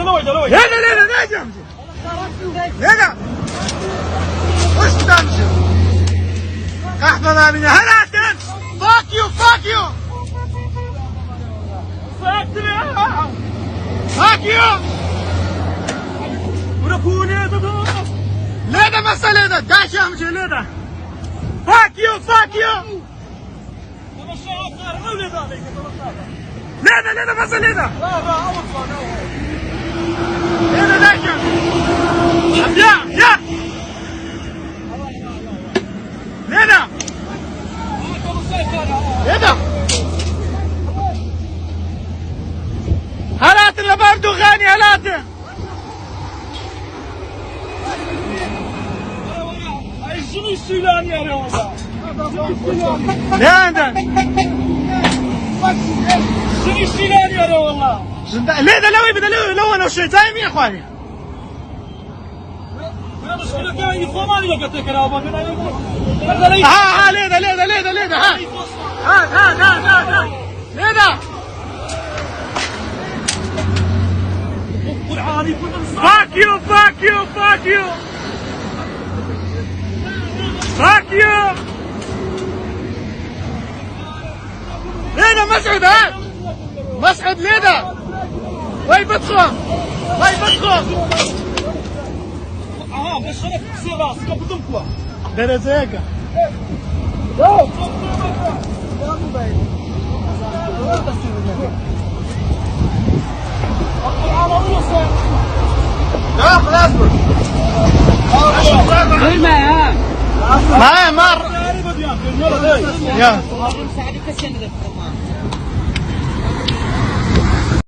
لا جامجي لا وش تمشي احفظها من هلاتن فاك يو وركوني ليدا مسألة ليدا داش امشي ليدا فاك يو ليدا مسألة ليدا ليدا داش يا ليدا هلات لبردو غاني هلات شنو السيلان يا ريوضة؟ لا شنو السيلان يا ريوضة؟ ليدا لو انا شيء زي يا اخواني ها ليدا ها ليدا فاك يو ليدا مسعود ليدا وي بدخل بس شرف تصير راسك بدمكوا درزاكا لا خلاص ما مر يا